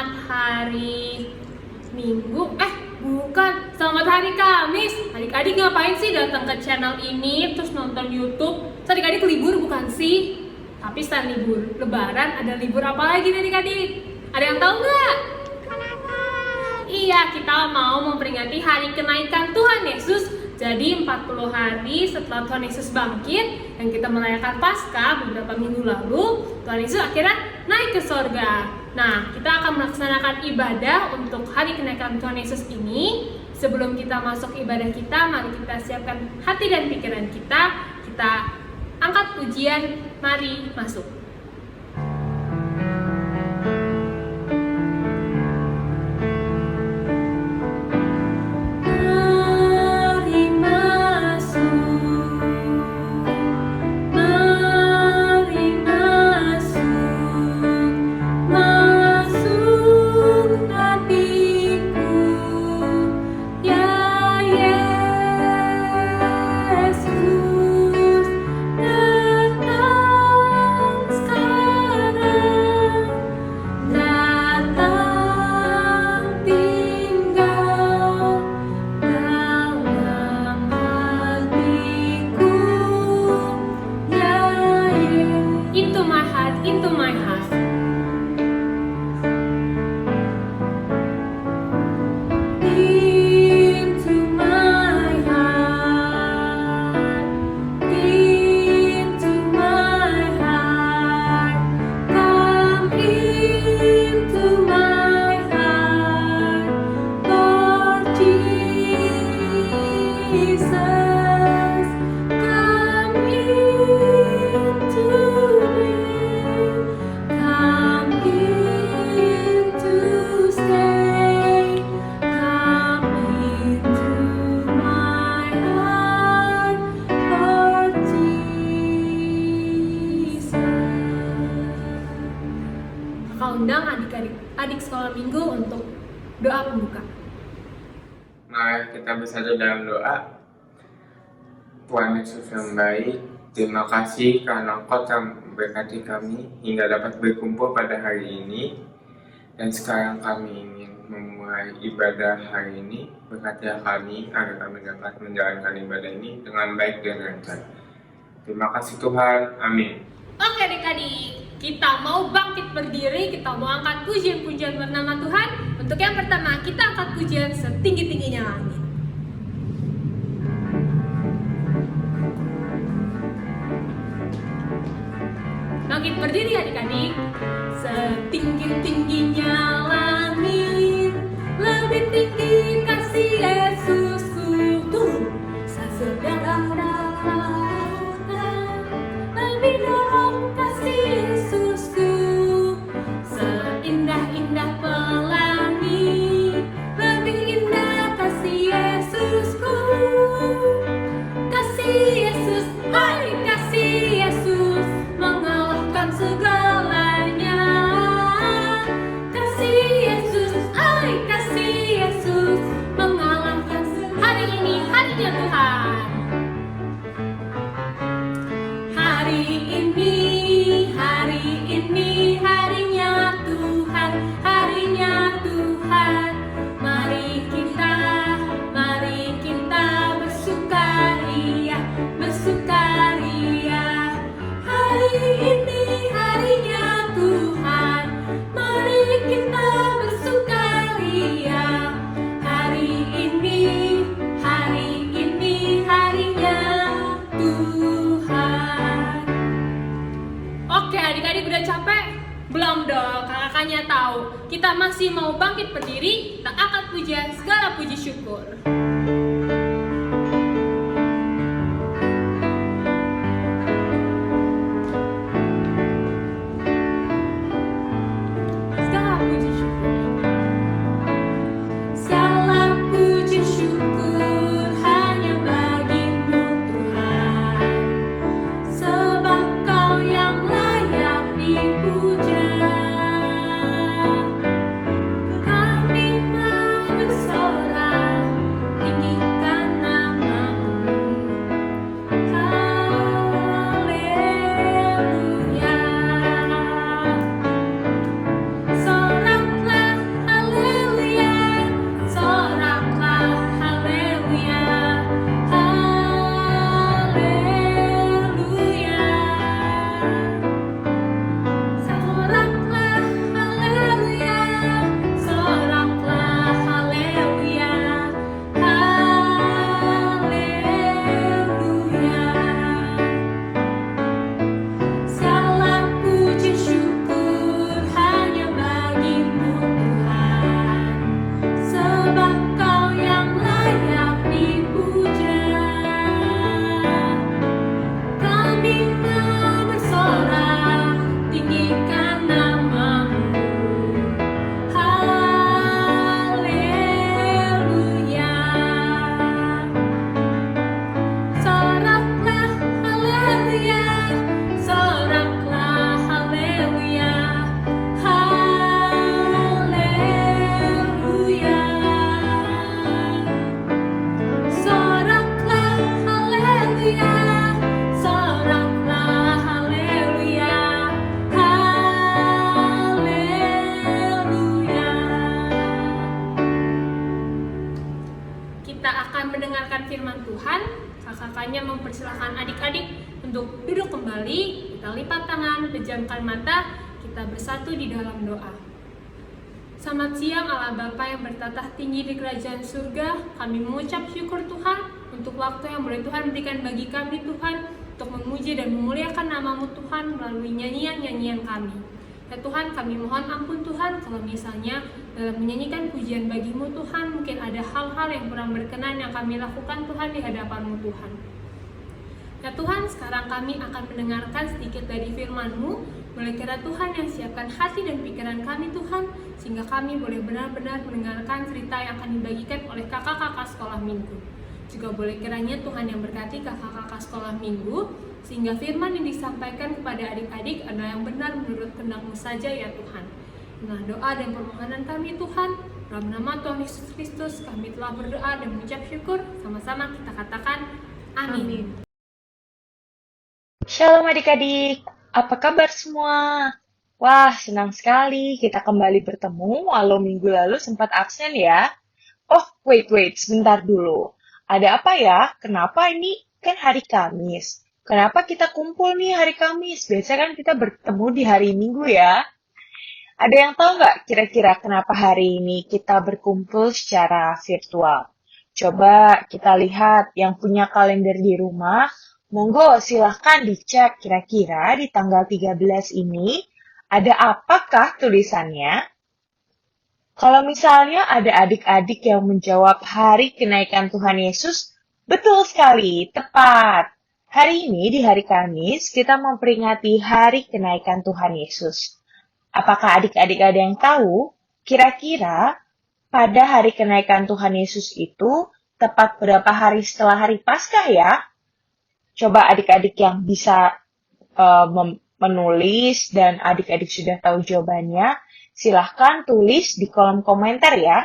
Selamat hari Minggu, bukan, selamat hari Kamis. Adik-adik ngapain sih datang ke channel ini terus nonton YouTube? Adik-adik libur bukan sih? Tapi selain libur Lebaran, ada libur apa lagi nih adik-adik? Ada yang tahu nggak? Iya, kita mau memperingati hari kenaikan Tuhan Yesus. Jadi 40 hari setelah Tuhan Yesus bangkit dan kita merayakan Paskah beberapa minggu lalu, Tuhan Yesus akhirnya naik ke sorga. Nah, kita akan melaksanakan ibadah untuk hari kenaikan Tuhan Yesus ini. Sebelum kita masuk ibadah kita, mari kita siapkan hati dan pikiran kita. Kita angkat pujian, mari masuk. Into my heart. Into my heart. Into my heart. Come into my heart, Lord Jesus. Come into me. Come in to stay, come into my heart, Lord Jesus. Maka undang adik sekolah minggu untuk doa pembuka. Mari kita bersatu dalam doa. Tuhan Yesus yang baik, terima kasih karena Engkau telah memberkati kami hingga dapat berkumpul pada hari ini. Dan sekarang kami ingin memulai ibadah hari ini. Berkatilah kami agar kami dapat menjalankan ibadah ini dengan baik dan lancar. Terima kasih Tuhan, amin. Oke adik-adik, kita mau bangkit berdiri, kita mau angkat pujian-pujian bernama Tuhan. Untuk yang pertama, kita angkat pujian setinggi-tingginya langit. Bangkit berdiri adik-adik. Setinggi-tingginya langit, lebih tinggi kasih Yesusku. Turun sedalam lautan, lebih dalam kasih Yesusku. Seindah-indah pelangi, lebih indah kasih Yesusku. Kasih Yesus, hai kasih Yesus, mengalahkan segalanya. Kasih Yesus, hai kasih Yesus, mengalahkan hari ini harinya Tuhan. Hari ini harinya Tuhan, harinya Tuhan. Mari kita bersukaria, bersukaria. Hari ini harinya Tuhan, mari kita bersukaria. Hari ini harinya Tuhan. Oke adik-adik udah capek? Belum dong, kakaknya tahu. Kita masih mau bangkit berdiri, kita angkat pujian segala puji syukur. Segala puji syukur. Segala puji syukur hanya bagimu Tuhan, sebab Kau yang layak dipuja. Kami mau bersorak, tinggikan namamu. Haleluya. Soraklah kakak-kakaknya mempersilahkan adik-adik untuk duduk kembali, kita lipat tangan, pejamkan mata, kita bersatu di dalam doa. Selamat siang Allah Bapa yang bertatah tinggi di kerajaan surga. Kami mengucap syukur Tuhan untuk waktu yang boleh Tuhan berikan bagi kami Tuhan untuk memuji dan memuliakan nama-Mu Tuhan melalui nyanyian-nyanyian kami. Ya Tuhan, kami mohon ampun Tuhan kalau misalnya dalam menyanyikan pujian bagi-Mu Tuhan mungkin ada hal-hal yang kurang berkenan yang kami lakukan Tuhan di hadapan-Mu Tuhan. Ya Tuhan, sekarang kami akan mendengarkan sedikit dari firman-Mu. Boleh kiranya Tuhan yang siapkan hati dan pikiran kami Tuhan, sehingga kami boleh benar-benar mendengarkan cerita yang akan dibagikan oleh kakak-kakak sekolah minggu. Juga boleh kiranya Tuhan yang berkati kakak-kakak sekolah minggu, sehingga firman yang disampaikan kepada adik-adik adalah yang benar menurut kehendak-Mu saja ya Tuhan. Nah, doa dan permohonan kami Tuhan, dalam nama Tuhan Yesus Kristus kami telah berdoa dan mengucap syukur. Sama-sama kita katakan amin. Shalom adik-adik, apa kabar semua? Wah, senang sekali kita kembali bertemu, walau minggu lalu sempat absen ya. Oh, wait, sebentar dulu. Ada apa ya? Kenapa ini kan hari Kamis? Kenapa kita kumpul nih hari Kamis? Biasanya kan kita bertemu di hari Minggu ya. Ada yang tahu nggak kira-kira kenapa hari ini kita berkumpul secara virtual? Coba kita lihat yang punya kalender di rumah. Monggo silahkan dicek kira-kira di tanggal 13 ini ada apakah tulisannya? Kalau misalnya ada adik-adik yang menjawab hari kenaikan Tuhan Yesus, betul sekali, tepat. Hari ini di hari Kamis kita memperingati hari kenaikan Tuhan Yesus. Apakah adik-adik ada yang tahu kira-kira pada hari kenaikan Tuhan Yesus itu tepat berapa hari setelah hari Paskah ya? Coba adik-adik yang bisa menulis dan adik-adik sudah tahu jawabannya, silahkan tulis di kolom komentar ya.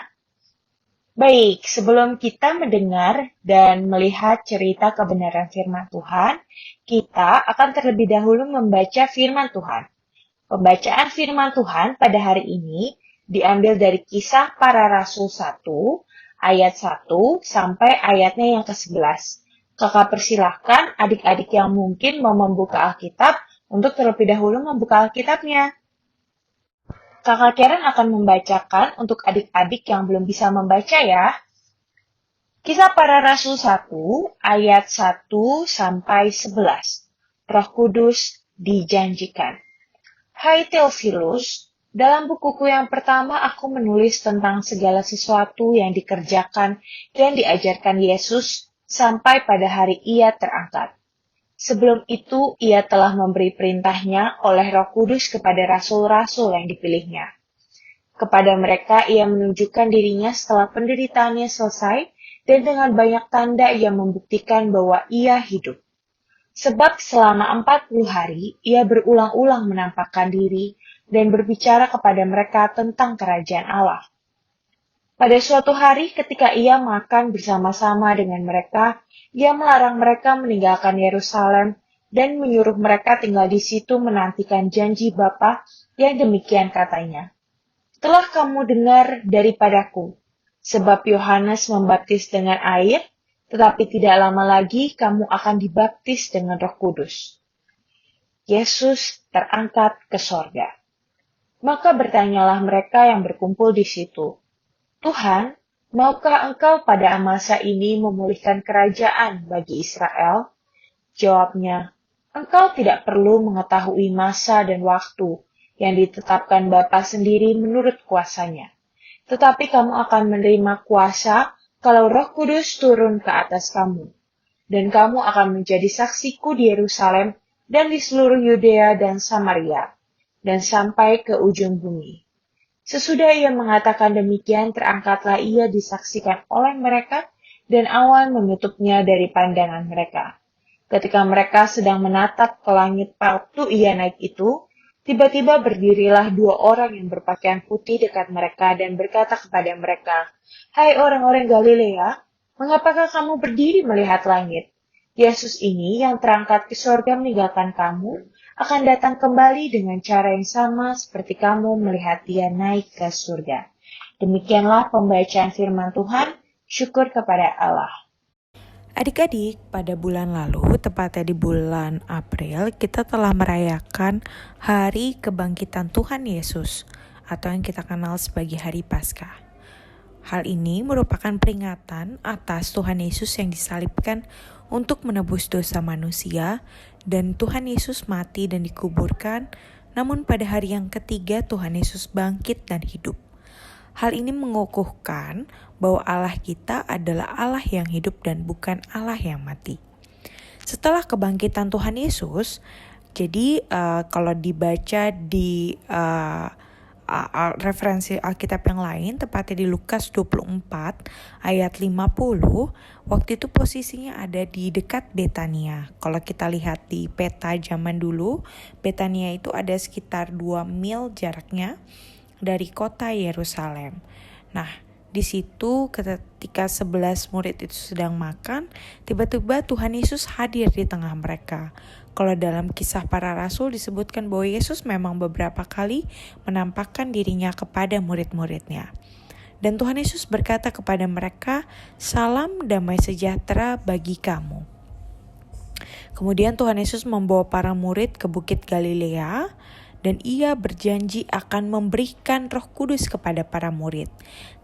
Baik, sebelum kita mendengar dan melihat cerita kebenaran firman Tuhan, kita akan terlebih dahulu membaca firman Tuhan. Pembacaan firman Tuhan pada hari ini diambil dari Kisah Para Rasul 1, ayat 1 sampai ayatnya yang ke-11. Kakak persilahkan adik-adik yang mungkin mau membuka Alkitab untuk terlebih dahulu membuka Alkitabnya. Kakak Karen akan membacakan untuk adik-adik yang belum bisa membaca ya. Kisah Para Rasul 1 ayat 1 sampai 11. Roh Kudus dijanjikan. Hai Theophilus, dalam bukuku yang pertama aku menulis tentang segala sesuatu yang dikerjakan dan diajarkan Yesus sampai pada hari Ia terangkat. Sebelum itu, Ia telah memberi perintahnya oleh Roh Kudus kepada rasul-rasul yang dipilihnya. Kepada mereka, Ia menunjukkan dirinya setelah penderitaannya selesai, dan dengan banyak tanda Ia membuktikan bahwa Ia hidup. Sebab selama 40 hari, Ia berulang-ulang menampakkan diri dan berbicara kepada mereka tentang kerajaan Allah. Pada suatu hari ketika Ia makan bersama-sama dengan mereka, Ia melarang mereka meninggalkan Yerusalem dan menyuruh mereka tinggal di situ menantikan janji Bapa yang demikian katanya. Telah kamu dengar daripadaku, sebab Yohanes membaptis dengan air, tetapi tidak lama lagi kamu akan dibaptis dengan Roh Kudus. Yesus terangkat ke sorga. Maka bertanyalah mereka yang berkumpul di situ, Tuhan, maukah Engkau pada masa ini memulihkan kerajaan bagi Israel? Jawabnya, Engkau tidak perlu mengetahui masa dan waktu yang ditetapkan Bapa sendiri menurut kuasanya. Tetapi kamu akan menerima kuasa kalau Roh Kudus turun ke atas kamu. Dan kamu akan menjadi saksiku di Yerusalem dan di seluruh Yudea dan Samaria, dan sampai ke ujung bumi. Sesudah Ia mengatakan demikian, terangkatlah Ia disaksikan oleh mereka, dan awan menutupnya dari pandangan mereka. Ketika mereka sedang menatap ke langit waktu Ia naik itu, tiba-tiba berdirilah 2 orang yang berpakaian putih dekat mereka dan berkata kepada mereka, Hai orang-orang Galilea, mengapakah kamu berdiri melihat langit? Yesus ini yang terangkat ke surga meninggalkan kamu, akan datang kembali dengan cara yang sama seperti kamu melihat Dia naik ke surga. Demikianlah pembacaan firman Tuhan, syukur kepada Allah. Adik-adik, pada bulan lalu, tepatnya di bulan April, kita telah merayakan Hari Kebangkitan Tuhan Yesus, atau yang kita kenal sebagai Hari Paskah. Hal ini merupakan peringatan atas Tuhan Yesus yang disalibkan untuk menebus dosa manusia, dan Tuhan Yesus mati dan dikuburkan, namun pada hari yang ketiga Tuhan Yesus bangkit dan hidup. Hal ini mengukuhkan bahwa Allah kita adalah Allah yang hidup dan bukan Allah yang mati. Setelah kebangkitan Tuhan Yesus, jadi kalau dibaca di referensi Alkitab yang lain, tepatnya di Lukas 24 ayat 50, waktu itu posisinya ada di dekat Betania. Kalau kita lihat di peta zaman dulu, Betania itu ada sekitar 2 mil jaraknya dari kota Yerusalem. Nah, di situ ketika 11 murid itu sedang makan, tiba-tiba Tuhan Yesus hadir di tengah mereka. Kalau dalam Kisah Para Rasul disebutkan bahwa Yesus memang beberapa kali menampakkan dirinya kepada murid-muridnya. Dan Tuhan Yesus berkata kepada mereka, "Salam damai sejahtera bagi kamu." Kemudian Tuhan Yesus membawa para murid ke Bukit Galilea, dan ia berjanji akan memberikan Roh Kudus kepada para murid.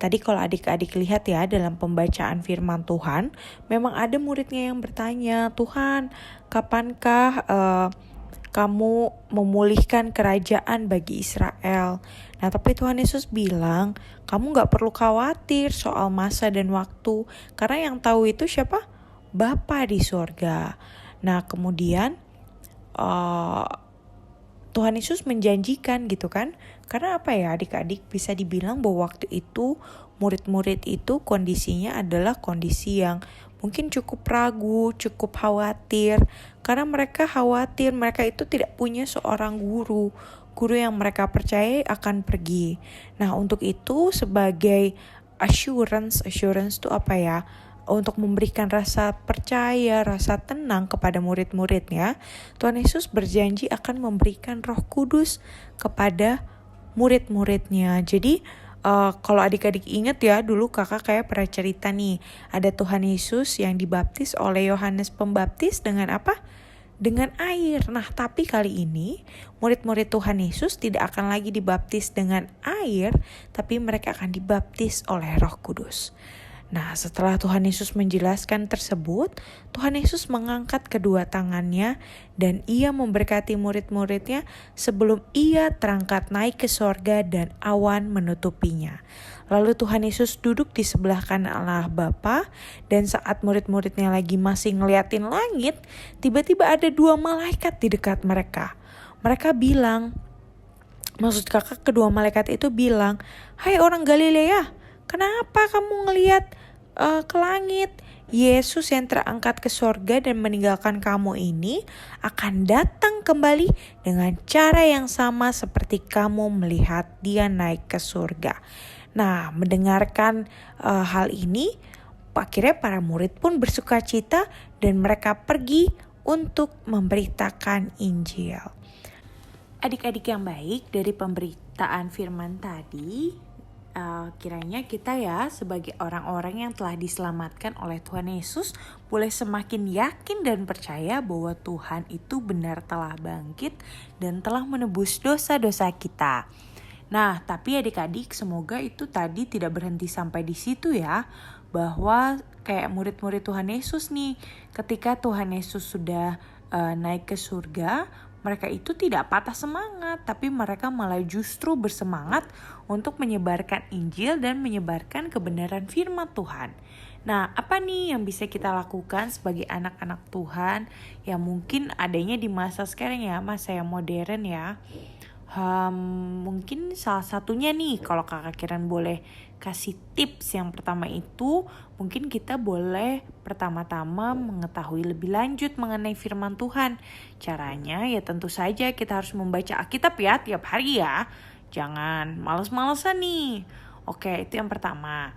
Tadi kalau adik-adik lihat ya dalam pembacaan firman Tuhan, memang ada muridnya yang bertanya, "Tuhan, kapankah kamu memulihkan kerajaan bagi Israel?" Nah, tapi Tuhan Yesus bilang, kamu gak perlu khawatir soal masa dan waktu, karena yang tahu itu siapa? Bapa di surga. Nah, kemudian Tuhan Yesus menjanjikan gitu kan. Karena apa ya adik-adik, bisa dibilang bahwa waktu itu murid-murid itu kondisinya adalah kondisi yang mungkin cukup ragu, cukup khawatir. Karena mereka khawatir mereka itu tidak punya seorang guru yang mereka percaya akan pergi. Nah, untuk itu sebagai assurance itu apa ya? Untuk memberikan rasa percaya, rasa tenang kepada murid-muridnya, Tuhan Yesus berjanji akan memberikan Roh Kudus kepada murid-muridnya. Jadi kalau adik-adik ingat ya, dulu kakak kayak pernah cerita nih, ada Tuhan Yesus yang dibaptis oleh Yohanes Pembaptis dengan apa? Dengan air. Nah, tapi kali ini murid-murid Tuhan Yesus tidak akan lagi dibaptis dengan air, tapi mereka akan dibaptis oleh Roh Kudus. Nah, setelah Tuhan Yesus menjelaskan tersebut, Tuhan Yesus mengangkat kedua tangannya dan ia memberkati murid-muridnya sebelum ia terangkat naik ke sorga dan awan menutupinya. Lalu Tuhan Yesus duduk di sebelah kanan Allah Bapa, dan saat murid-muridnya lagi masih ngeliatin langit, tiba-tiba ada 2 malaikat di dekat mereka. Mereka bilang, maksud kakak kedua malaikat itu bilang, "Hai orang Galilea, kenapa kamu ngelihat ke langit? Yesus yang terangkat ke sorga dan meninggalkan kamu ini akan datang kembali dengan cara yang sama seperti kamu melihat dia naik ke surga." Nah, mendengarkan hal ini, akhirnya para murid pun bersukacita dan mereka pergi untuk memberitakan Injil. Adik-adik yang baik, dari pemberitaan firman tadi, kiranya kita ya sebagai orang-orang yang telah diselamatkan oleh Tuhan Yesus boleh semakin yakin dan percaya bahwa Tuhan itu benar telah bangkit dan telah menebus dosa-dosa kita. Nah, tapi adik-adik semoga itu tadi tidak berhenti sampai di situ ya, bahwa kayak murid-murid Tuhan Yesus nih, ketika Tuhan Yesus sudah naik ke surga, mereka itu tidak patah semangat, tapi mereka malah justru bersemangat untuk menyebarkan Injil dan menyebarkan kebenaran firman Tuhan. Nah, apa nih yang bisa kita lakukan sebagai anak-anak Tuhan yang mungkin adanya di masa sekarang ya, masa yang modern ya. Mungkin salah satunya nih, kalau kakak Kiran boleh kasih tips, yang pertama itu mungkin kita boleh pertama-tama mengetahui lebih lanjut mengenai firman Tuhan. Caranya ya tentu saja kita harus membaca Alkitab ya tiap hari ya. Jangan males-malesan nih. Oke, itu yang pertama.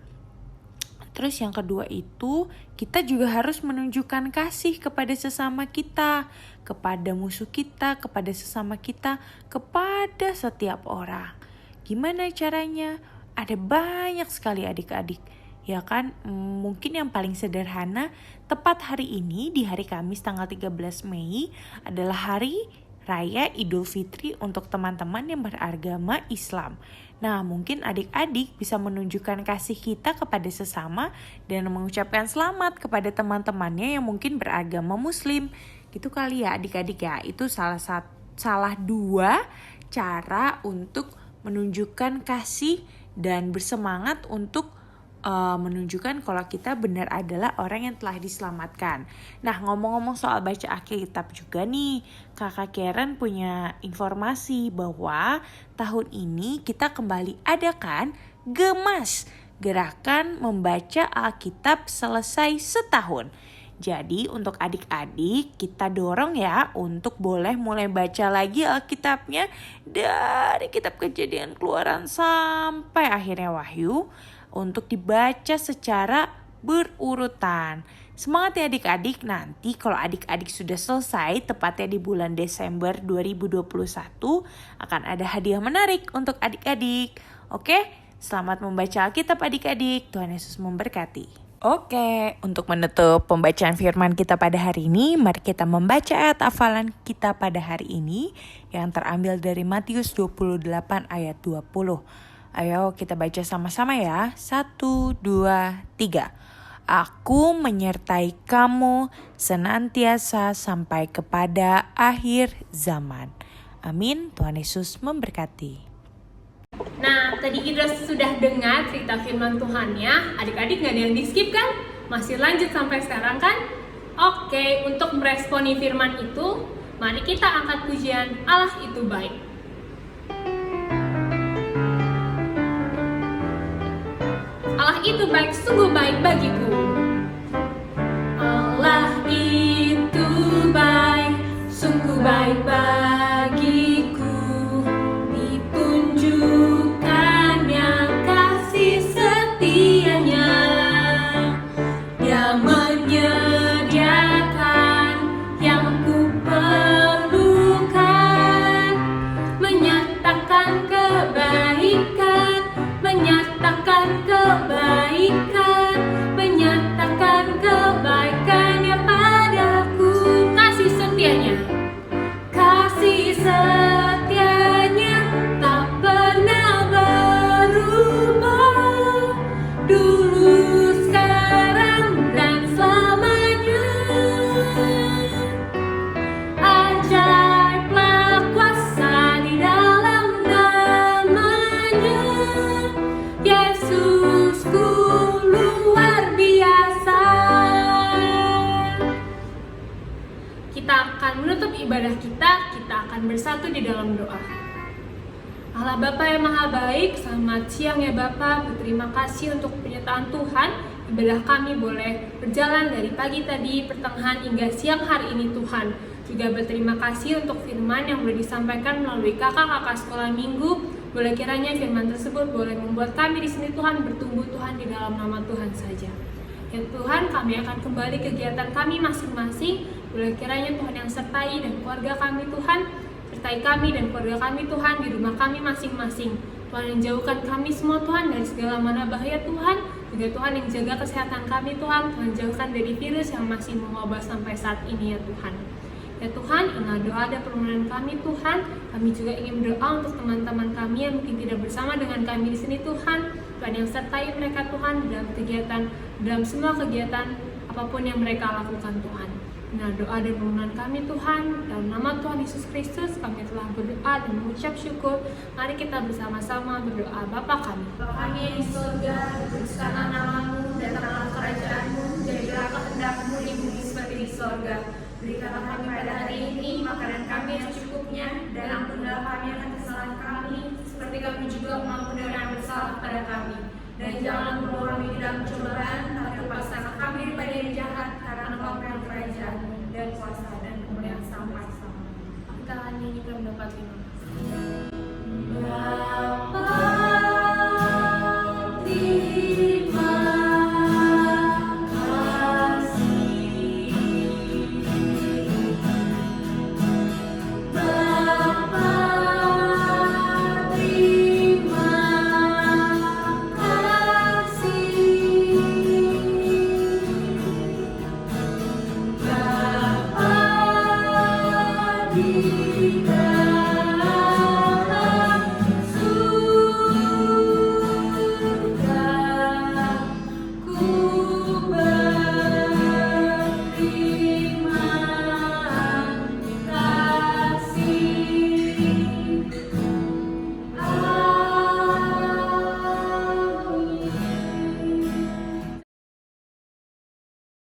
Terus yang kedua itu kita juga harus menunjukkan kasih kepada sesama kita, kepada musuh kita, kepada sesama kita, kepada setiap orang. Gimana caranya? Ada banyak sekali adik-adik. ya kan? Mungkin yang paling sederhana, tepat hari ini di hari Kamis tanggal 13 Mei adalah hari Raya Idul Fitri untuk teman-teman yang beragama Islam. Nah, mungkin adik-adik bisa menunjukkan kasih kita kepada sesama dan mengucapkan selamat kepada teman-temannya yang mungkin beragama Muslim. Gitu kali ya adik-adik ya. Itu salah dua cara untuk menunjukkan kasih dan bersemangat untuk menunjukkan kalau kita benar adalah orang yang telah diselamatkan. Nah, ngomong-ngomong soal baca Alkitab juga nih, Kakak Karen punya informasi bahwa tahun ini kita kembali adakan Gemas, gerakan membaca Alkitab selesai setahun. Jadi untuk adik-adik kita dorong ya untuk boleh mulai baca lagi Alkitabnya dari kitab Kejadian Keluaran sampai akhirnya Wahyu, untuk dibaca secara berurutan. Semangat ya adik-adik, nanti kalau adik-adik sudah selesai tepatnya di bulan Desember 2021 akan ada hadiah menarik untuk adik-adik. Oke, selamat membaca Alkitab adik-adik. Tuhan Yesus memberkati. Oke, untuk menutup pembacaan firman kita pada hari ini, mari kita membaca ayat hafalan kita pada hari ini yang terambil dari Matius 28 ayat 20. Ayo kita baca sama-sama ya. 1, 2, 3. Aku menyertai kamu senantiasa sampai kepada akhir zaman. Amin. Tuhan Yesus memberkati. Nah, tadi kita sudah dengar cerita firman Tuhannya. Adik-adik gak ada yang di-skip kan? Masih lanjut sampai sekarang kan? Oke, untuk meresponi firman itu, mari kita angkat pujian Allah itu baik. Allah itu baik, sungguh baik bagiku. Allah itu baik, sungguh baik bagiku. Ditunjukkannya kasih setianya. Dia menyediakan yang ku perlukan, menyatakan kebaikan, menyatakan kebaikannya padaku. Kasih setianya tak pernah berubah, dulu, sekarang, dan selamanya. Ajaiblah kuasa di dalam namanya. Yesusku luar biasa. Kita akan menutup ibadah kita akan bersatu di dalam doa. Allah Bapa yang Maha Baik, selamat siang ya Bapa. Berterima kasih untuk penyertaan Tuhan. Ibadah kami boleh berjalan dari pagi tadi, pertengahan hingga siang hari ini Tuhan. Juga berterima kasih untuk firman yang boleh disampaikan melalui kakak-kakak sekolah minggu. Boleh kiranya firman tersebut boleh membuat kami di sini Tuhan bertumbuh Tuhan di dalam nama Tuhan saja. Ya Tuhan, kami akan kembali kegiatan kami masing-masing. Boleh kiranya Tuhan yang sertai dan keluarga kami Tuhan, sertai kami dan keluarga kami Tuhan di rumah kami masing-masing. Tuhan yang jauhkan kami semua Tuhan dari segala mana bahaya Tuhan. Juga Tuhan yang jaga kesehatan kami Tuhan. Tuhan jauhkan dari virus yang masih mewabah sampai saat ini ya Tuhan. Ya Tuhan, inilah doa dan permohonan kami Tuhan. Kami juga ingin berdoa untuk teman-teman kami yang mungkin tidak bersama dengan kami di sini Tuhan. Tuhan yang sertai mereka Tuhan dalam kegiatan, dalam semua kegiatan apapun yang mereka lakukan Tuhan. Inilah doa dan permohonan kami Tuhan. Dalam nama Tuhan Yesus Kristus kami telah berdoa dan mengucap syukur. Mari kita bersama-sama berdoa. Bapa kami, Bapa kami yang di surga, dikuduskanlah namamu, datanglah kerajaanmu, jadilah kehendakmu di bumi seperti di surga. Berikanlah kami pada hari ini makanan kami yang secukupnya, dan ampunilah kami akan kesalahan kami, seperti kami juga mengampuni orang yang bersalah pada kami. Dan jangan membawa kami ke dalam pencobaan, tapi lepaskanlah kami daripada yang jahat, karena Engkau yang kerajaan dan kuasa dan kemuliaan sampai-sampai. Kita akan nyanyikan mendapat terima kasih. kita